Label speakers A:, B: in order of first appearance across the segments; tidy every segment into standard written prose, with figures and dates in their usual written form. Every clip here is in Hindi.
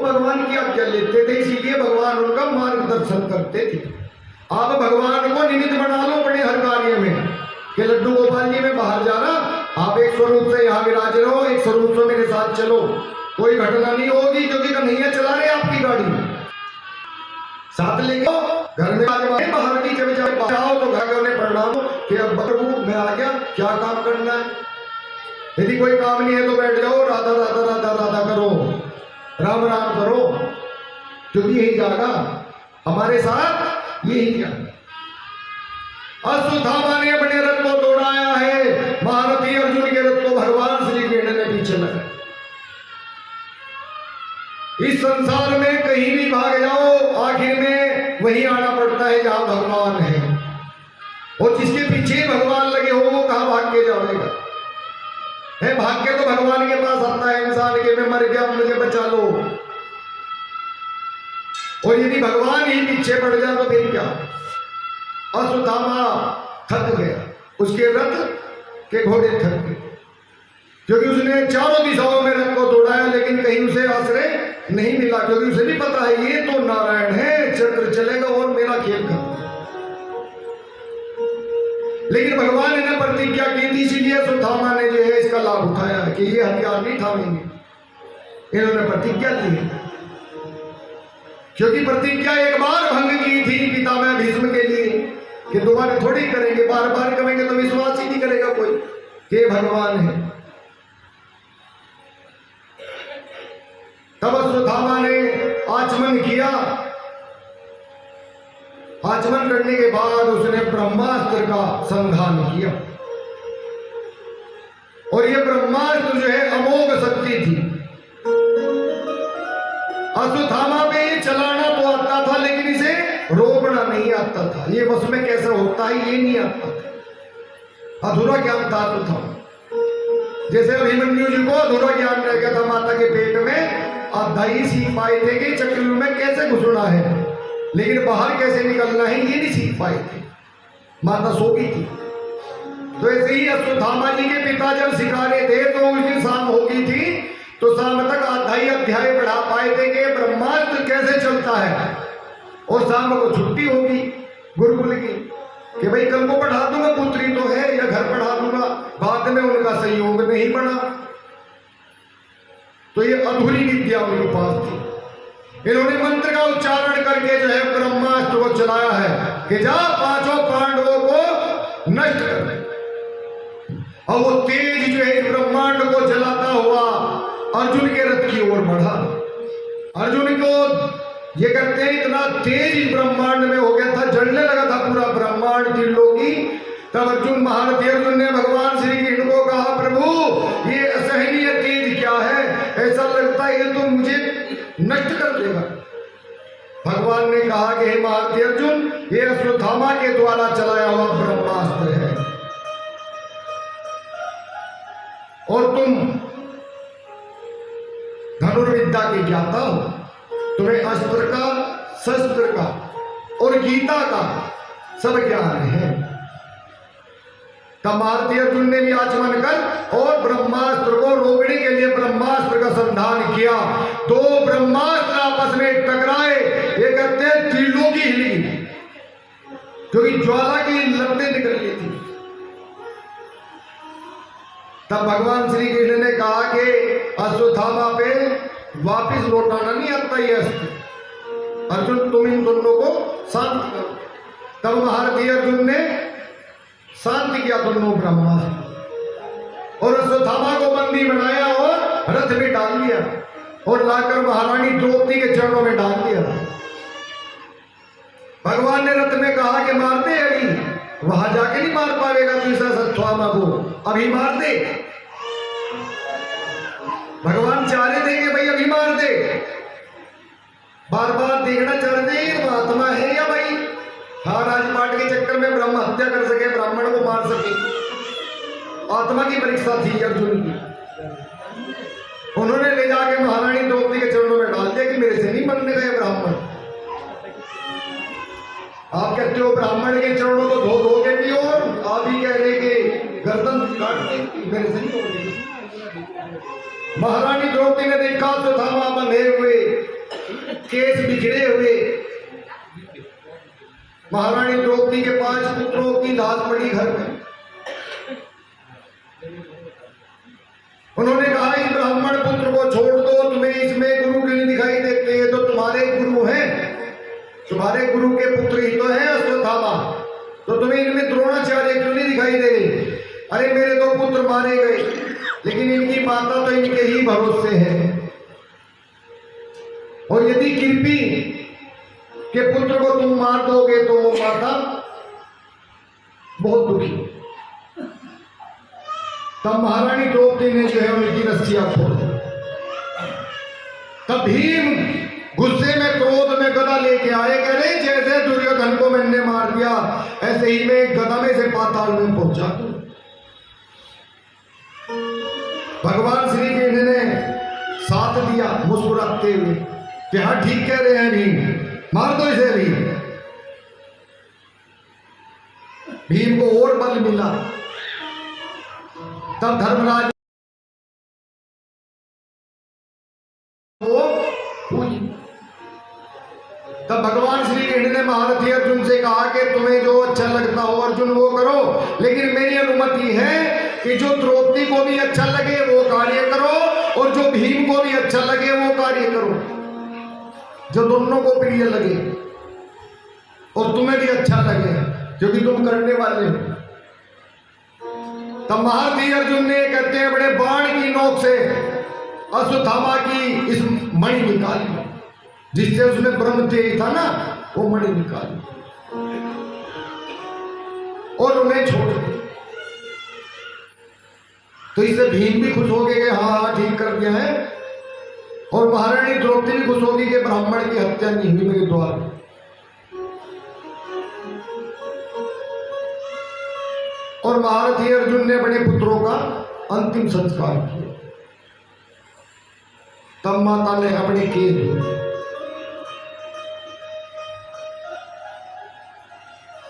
A: भगवान की आज्ञा लेते थे, इसीलिए भगवान उनका मार्गदर्शन करते थे। आप भगवान को निमित्त बना लो अपने हर कार्य में कि लड्डू गोपाल जी में बाहर जाना, आप एक स्वरूप से यहाँ विराज रहो, एक स्वरूप से मेरे साथ चलो, कोई घटना नहीं होगी, क्योंकि कन्हैया चला रहे आपकी गाड़ी साथ लेके घर में बाहर की जब जाओ तो घर में प्रणाम कि अब प्रभु मैं आ गया, क्या काम करना है। यदि कोई काम नहीं है तो बैठ जाओ, राधा राधा राधा राधा करो, राम राम करो, क्योंकि यही जागा हमारे साथ, यही क्या। अश्वत्थामा ने अपने रथ को दौड़ाया है, महारथी अर्जुन के रथ को भगवान श्री कृष्ण ने पीछे लगाया। इस संसार में कहीं भी भाग जाओ, आखिर में वही आना पड़ता है जहां भगवान है, और जिसके पीछे भगवान लगे हो वो कहां भाग के जाएगा। है भाग के तो भगवान के पास आता है इंसान के, मैं मर गया मुझे बचा लो। और यदि भगवान ही पीछे पड़ जाए तो फिर क्या। अश्वत्थामा थक गया, उसके रथ के घोड़े थक गए, क्योंकि उसने चारों दिशाओं में रथ को दौड़ाया, लेकिन कहीं उसे आश्रय नहीं मिला, क्योंकि उसे भी पता है ये तो नारायण है, चक्र चलेगा और मेरा खेल कर। लेकिन भगवान ने प्रतिज्ञा की थी, इसीलिए अश्वत्थामा ने जो है इसका लाभ उठाया कि ये हथियार नहीं थामेंगे। इन्होंने प्रतिज्ञा ली, क्योंकि प्रतिज्ञा एक बार भंग की थी पितामह भीष्म के लिए कि दोबारा थोड़ी करेंगे, बार बार करेंगे तो विश्वास ही नहीं करेगा कोई कि भगवान है। तब अश्वत्थामा ने आचमन किया, आचमन करने के बाद उसने ब्रह्मास्त्र का संधान किया, और यह ब्रह्मास्त्र जो है अमोघ शक्ति थी। अश्वत्थामा पे ये चलाना तो आता था, लेकिन इसे रोकना नहीं आता था। ये वश में कैसे होता है ये नहीं आता था, अधूरा ज्ञान था तो था। जैसे अभिमन्यु जी को अधूरा ज्ञान रह गया था, माता के पेट में आधा ही सीख पाए थे कि चक्रव्यूह में कैसे घुसना है, लेकिन बाहर कैसे निकलना है ये नहीं सीख पाए थे, माता सो गई थी। तो ऐसे ही अश्वत्थामा जी के पिता जब सिखा रहे थे तो उस दिन शाम हो गई थी, तो शाम तक आधा ही अध्याय पढ़ा पाए थे कि ब्रह्मास्त्र कैसे चलता है, और शाम को छुट्टी होगी गुरुकुल की कि भाई कल को पढ़ा दूंगा, पुत्री तो है, या घर पढ़ा दूंगा। बाद में उनका संयोग नहीं बना, तो ये अधूरी विद्या उनके पास थी। इन्होंने मंत्र का उच्चारण करके जो है ब्रह्मास्त्र को चलाया है कि जा पांचों पांडवों को नष्ट कर दे। और वो तेज जो है ब्रह्मांड को जलाता हुआ अर्जुन के रथ की ओर बढ़ा। अर्जुन को ये कहते हैं इतना तेज ब्रह्मांड में हो गया था, जलने लगा था पूरा ब्रह्मांड त्रिलोकी। तब अर्जुन महारथी अर्जुन ने भगवान श्री कृष्ण को कहा, प्रभु ये असहनीय तेज क्या है, ऐसा लगता है ये तो मुझे नष्ट कर देगा। भगवान ने कहा कि हे महारथी अर्जुन, ये अश्वत्थामा के द्वारा चलाया हुआ ब्रह्मास्त्र है, और तुम धनुर्विद्या के ज्ञाता हो, तुम्हें अस्त्र का, शस्त्र का और गीता का सब ज्ञान है। तब महारथी अर्जुन ने भी आचमन कर और ब्रह्मास्त्र को रोकने के लिए ब्रह्मास्त्र का संधान किया। दो ब्रह्मास्त्र आपस में टकराए, ये कहते हैं त्रिलोकी हिली, क्योंकि ज्वाला की लपटें निकल रही थी। तब भगवान श्री कृष्ण ने कहा कि अश्वत्थामा पे वापिस लौटाना नहीं आता ये अस्त्र, अर्जुन तुम इन दोनों को शांत करो। तब महारथी अर्जुन ने शांति किया दोनों ब्रह्मास्त्र, और अश्वत्थामा को बंदी बनाया और रथ में डाल दिया, और लाकर महारानी द्रौपदी के चरणों में डाल दिया। भगवान ने रथ में कहा कि मार दे, अभी वहां जाके नहीं मार पाएगा तू इस अश्वत्थामा को, अभी मार दे। भगवान चाह रहे थे कि भाई अभी मार दे, बार बार देखना चाह रहे थे महात्मा है या भाई हाँ राजपाट के चक्कर में ब्रह्म हत्या कर सके, ब्राह्मण को मार सके। आत्मा की परीक्षा थी अर्जुन की। उन्होंने ले जाके महारानी द्रौपदी के चरणों में डाल दिया कि मेरे से नहीं बनने गए ब्राह्मण। आप कहते हो ब्राह्मण के चरणों को धो धो के पियो, आप ही कह रहे कि गर्दन काट के मेरे से नहीं होगी। महारानी द्रौपदी ने देखा अश्वत्थामा बंधे हुए केस बिखरे हुए महारानी द्रौपदी के 5 पुत्रों की लाश पड़ी घर में। उन्होंने कहा इस ब्राह्मण पुत्र को छोड़ दो, तुम्हें इसमें गुरु क्यों नहीं दिखाई देते? ये तो तुम्हारे गुरु हैं, तुम्हारे गुरु के पुत्र ही तो है अश्वत्थामा, तो तुम्हें इनमें द्रोणाचार्य क्यों नहीं दिखाई दे रहे? अरे मेरे 2 पुत्र मारे गए, लेकिन इनकी माता तो इनके ही भरोसे है, और यदि कृपी के पुत्र को तुम मार दोगे तो वो माता बहुत दुखी। तब महारानी द्रौपदी ने जो है उनकी रस्सियां खोल दी। तब भीम गुस्से में क्रोध में गदा लेके आए, कह रहे जैसे दुर्योधन को मैंने मार दिया ऐसे ही मैं गदा में से पाताल में पहुंचा दूं। भगवान श्री कृष्ण ने साथ दिया मुस्कुराते हुए कि हाँ ठीक कह रहे हैं भीम, मार दो इसे भी। भीम को और बल मिला। तब धर्मराज तब भगवान श्री कृष्ण ने महारथी अर्जुन से कहा कि तुम्हें जो अच्छा लगता हो अर्जुन वो करो, लेकिन मेरी अनुमति है कि जो द्रौपदी को भी अच्छा लगे वो कार्य करो और जो भीम को भी अच्छा लगे वो कार्य करो, जो दोनों को प्रिय लगे और तुम्हें भी अच्छा लगे क्योंकि तुम करने वाले हो। तब महारथी अर्जुन ने कहते हैं बड़े बाण की नोक से अश्वत्थामा की इस मणि निकाली, जिससे उसमें ब्रह्म तेज था ना, वो मणि निकाली और उन्हें छोड़ दिया। तो इससे भीम भी खुश हो गए कि हाँ ठीक कर दिया है, और महारानी द्रौपदी भी खुश होगी कि ब्राह्मण की हत्या नहीं हुई मेरे द्वारा। और महारथी अर्जुन ने अपने पुत्रों का अंतिम संस्कार किया। तब माता ने अपने केस धोए।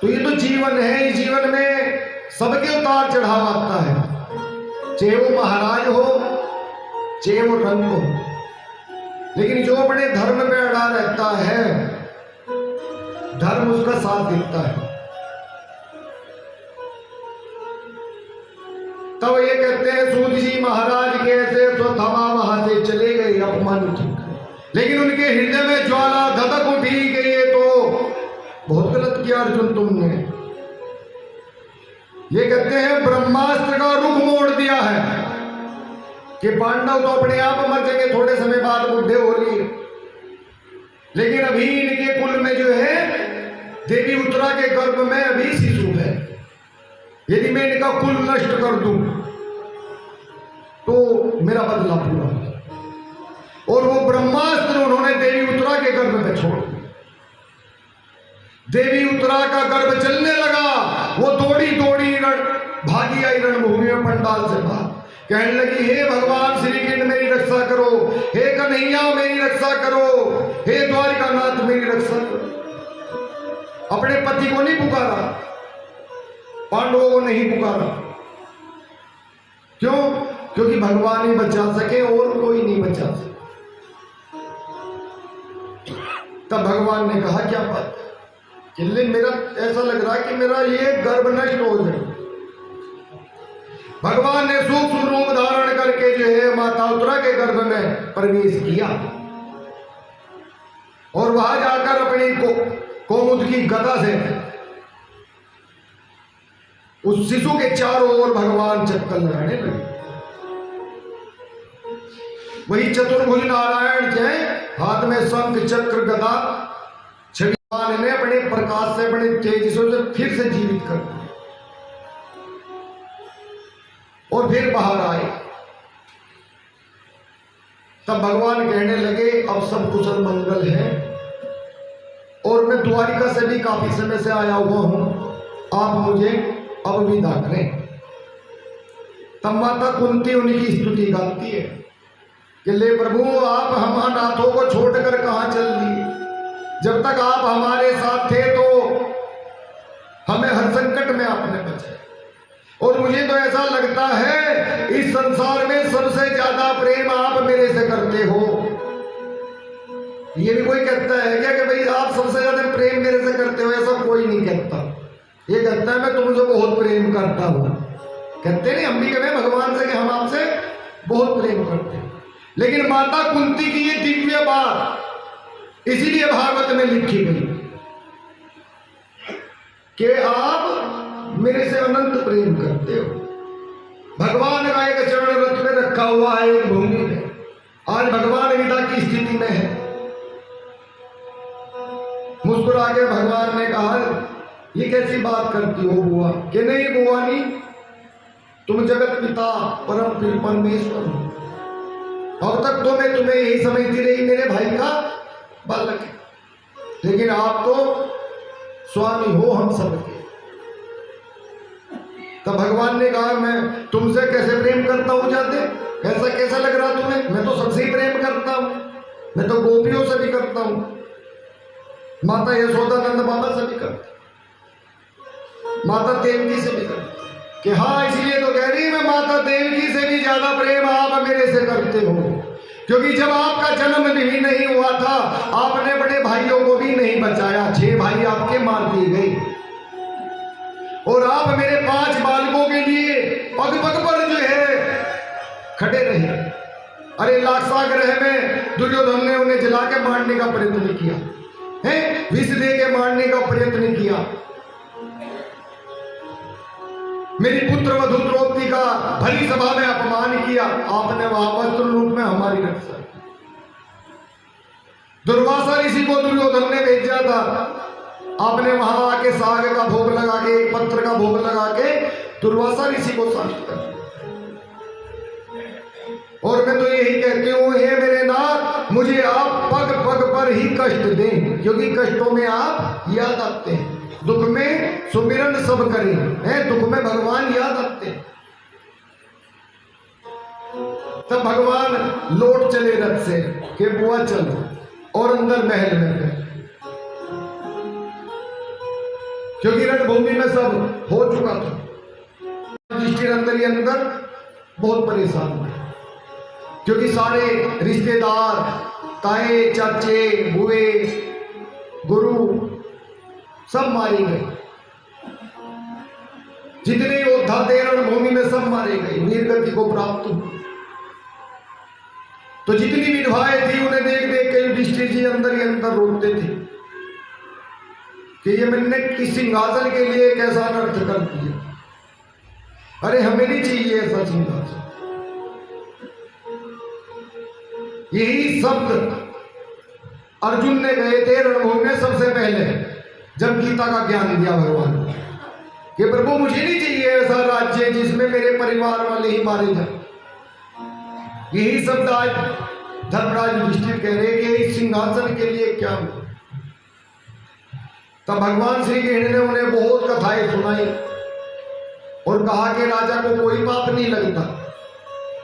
A: तो ये तो जीवन है, इस जीवन में सबके उतार चढ़ाव आता है, चाहे वो महाराज हो चाहे वो रंग हो, लेकिन जो अपने धर्म में अड़ा रहता है धर्म उसका साथ देता है। तब ये कहते हैं सूत जी महाराज कैसे तो थमा वहां से चले गए अपमानित, लेकिन उनके हृदय में ज्वाला धधक उठी कि ये तो बहुत गलत किया अर्जुन तुमने। ये कहते हैं ब्रह्मास्त्र का रुख मोड़ दिया है कि पांडव तो अपने आप मर जाएंगे थोड़े समय बाद, बुढ़े हो लिए, लेकिन अभी इनके कुल में जो है देवी उत्तरा के गर्भ में अभी शिशु है। यदि मैं इनका कुल नष्ट कर दूं तो मेरा बदला पूरा हो। और वो ब्रह्मास्त्र उन्होंने देवी उत्तरा के गर्भ में छोड़ दिया। देवी उत्तरा का गर्भ चलने लगा, वो दौड़ी दौड़ी भागी आई रणभूमि में पंडाल से बाहर, कहने लगी हे भगवान श्री कृष्ण मेरी रक्षा करो, हे कन्हैया मेरी रक्षा करो, हे द्वारिकानाथ मेरी रक्षा करो। अपने पति को नहीं पुकारा, पांडवों को नहीं पुकारा। क्यों? क्योंकि भगवान ही बचा सके और कोई नहीं बचा सके। तब भगवान ने कहा क्या बात कि मेरा ऐसा लग रहा है कि मेरा ये गर्भ नष्ट हो जाए। भगवान ने सूक्ष्म रूप धारण करके जो है माता उत्तरा के गर्भ में प्रवेश किया और वहां जाकर अपनी कोमुद की गदा से उस शिशु के चारों ओर भगवान चक्कर लगाने लगे। वही चतुर्भुज नारायण जय, हाथ में शंख चक्र गदा, भगवान ने अपने प्रकाश से अपने तेज से फिर से जीवित कर दिया और फिर बाहर आए। तब भगवान कहने लगे अब सब कुशल मंगल है और मैं द्वारिका से भी काफी समय से आया हुआ हूं, आप मुझे अब विदा करें। तब माता कुंती उनकी स्तुति गाती है कि ले प्रभु आप हम अनाथों को छोड़कर कहां चल दिए, जब तक आप हमारे साथ थे तो हमें हर संकट में आपने बचाया, और मुझे तो ऐसा लगता है इस संसार में सबसे ज्यादा प्रेम आप मेरे से करते हो। ये भी कोई कहता है क्या कि भाई आप सबसे ज्यादा प्रेम मेरे से करते हो? ऐसा कोई नहीं कहता। ये कहता है मैं तुमसे बहुत प्रेम करता हूं। कहते नहीं हम भी कहें भगवान से कि हम आपसे बहुत प्रेम करते हैं। लेकिन माता कुंती की ये दिव्य बात इसीलिए भागवत में लिखी गई कि आप मेरे से अनंत प्रेम करते हो। भगवान का एक चरण रथ में रखा हुआ है एक भूमि में, आज भगवान विदा की स्थिति में है। मुस्कुरा के भगवान ने कहा ये कैसी बात करती हो बुआ? कि नहीं बुआ नहीं, तुम जगत पिता परम परमेश्वर हो। अब तक तो मैं तुम्हें यही समझती रही मेरे भाई का बालक है, लेकिन आप तो स्वामी हो हम सबके। तब भगवान ने कहा मैं तुमसे कैसे प्रेम करता हूं जाते? ऐसा कैसा लग रहा तुम्हें? मैं तो सबसे ही प्रेम करता हूं, मैं तो गोपियों से भी करता हूं, माता यशोदानंद बाबा से भी करता, माता देवकी से भी करता। कि हाँ इसलिए तो कह रही मैं माता देवकी से भी ज्यादा प्रेम आप मेरे से करते हो, क्योंकि जब आपका जन्म भी नहीं हुआ था आपने बड़े भाइयों को भी नहीं बचाया। 6 भाई आपके मार दिए गए और आप मेरे 5 बालकों के लिए पग पग पर जो है खड़े रहे। अरे लाक्षागृह में दुर्योधन ने उन्हें जला के मारने का प्रयत्न किया है, विष दे के मारने का प्रयत्न किया। मेरी पुत्र वधु द्रौपदी का भली सभा में अपमान किया, आपने वहां वस्त्र रूप में हमारी रक्षा की। दुर्वासा ऋषि को दुर्योधन ने भेजा था, आपने वहां आके साग का भोग लगा के, एक पत्र का भोग लगा के दुर्वासा ऋषि को शांत कर दिया। और मैं तो यही कहती हूं हे मेरे नाथ मुझे आप पग पग पर ही कष्ट दें, क्योंकि कष्टों में आप याद आते हैं। दुख में सुमिरन सब करें हैं, दुख में भगवान याद आते हैं। तब भगवान लौट चले रथ से कि बुआ चलो, और अंदर महल में गए, क्योंकि रणभूमि में सब हो चुका था। युधिष्ठिर अंदर ही अंदर बहुत परेशान हुए, क्योंकि सारे रिश्तेदार ताए चाचे बुए गुरु सब मारे गए। जितने योद्धा थे रणभूमि में सब मारे गए, वीरगति को प्राप्त हुए। तो जितनी विधवाएं थी उन्हें देख देख के युधिष्ठिर जी अंदर ही अंदर रोते थे कि ये मैंने किस सिंहासन के लिए एक ऐसा अनर्थ कर दिया। अरे हमें नहीं चाहिए ऐसा सिंहासन। यही शब्द अर्जुन ने कहे थे रणभूमि में सबसे पहले जब गीता का ज्ञान दिया भगवान कि प्रभु मुझे नहीं चाहिए ऐसा राज्य जिसमें मेरे परिवार वाले ही मारे जाए। यही शब्द आज धर्मराज युधिष्ठिर कह रहे कि इस सिंहासन के लिए क्या हुआ। तब भगवान श्री कृष्ण ने उन्हें बहुत कथाएं सुनाई और कहा कि राजा को कोई पाप नहीं लगता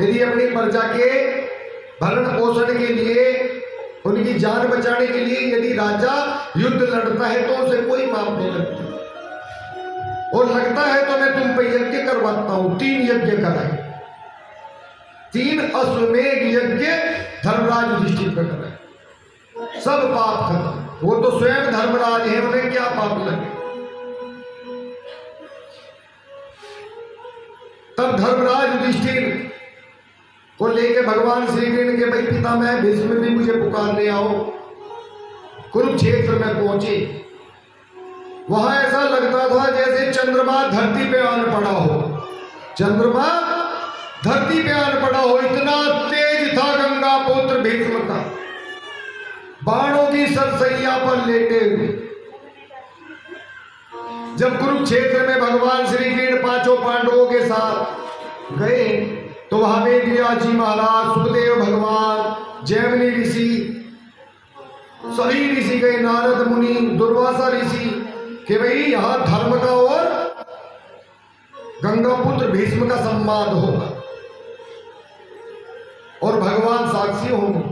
A: यदि अपनी प्रजा के भरण पोषण के लिए, उनकी जान बचाने के लिए यदि राजा युद्ध लड़ता है तो उसे कोई पाप नहीं लगता, और लगता है तो मैं तुम पे यज्ञ करवाता हूं। 3 यज्ञ कराए, 3 अश्वमेध यज्ञ धर्मराज युधिष्ठिर पे कराए, सब पाप खत्म। वो तो स्वयं धर्मराज है, उन्हें क्या पाप लगे। तब धर्मराज युधिष्ठिर को लेके भगवान श्री कृष्ण के भाई पिता मैं भीष्म भी मुझे पुकारने आओ। कुरुक्षेत्र में पहुंचे, वहां ऐसा लगता था जैसे चंद्रमा धरती पे आन पड़ा हो, चंद्रमा धरती पे आन पड़ा हो, इतना तेज था गंगा पुत्र भीष्म का, बाणों की सरसैया पर लेटे हुए। जब कुरुक्षेत्र में भगवान श्री कृष्ण 5 पांडवों के साथ गए तो वहां वेद व्यास जी महाराज, सुखदेव भगवान, जैमिनी ऋषि, सभी ऋषि गए, नारद मुनि, दुर्वासा ऋषि, कि भाई यहां धर्म का और गंगा पुत्र भीष्म का संवाद होगा और भगवान साक्षी होंगे।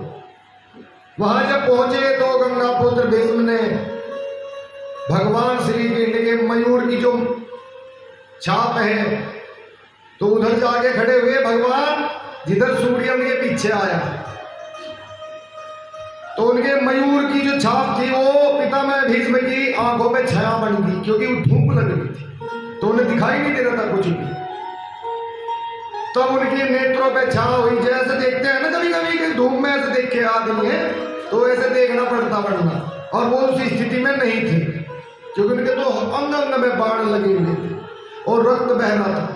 A: वहां जब पहुंचे तो गंगा पुत्र भीष्म ने भगवान श्री कृष्ण के मयूर की जो छाप है तो उधर जाके खड़े हुए भगवान, जिधर सूर्य उनके पीछे आया तो उनके मयूर की जो छाप थी वो पितामह भीष्म की आंखों पे छाया बन गई, क्योंकि वो धूप लग रही थी तो उन्हें दिखाई नहीं दे रहा था कुछ भी। तब उनके नेत्रों पे छाया हुई, जैसे देखते हैं ना कभी कभी कि धूप में ऐसे देख के आदमी है तो ऐसे देखना पड़ता वरना, और वो उस स्थिति में नहीं थे क्योंकि उनके तो अंग अंग में बाण लगे हुए थे और रक्त बह रहा था।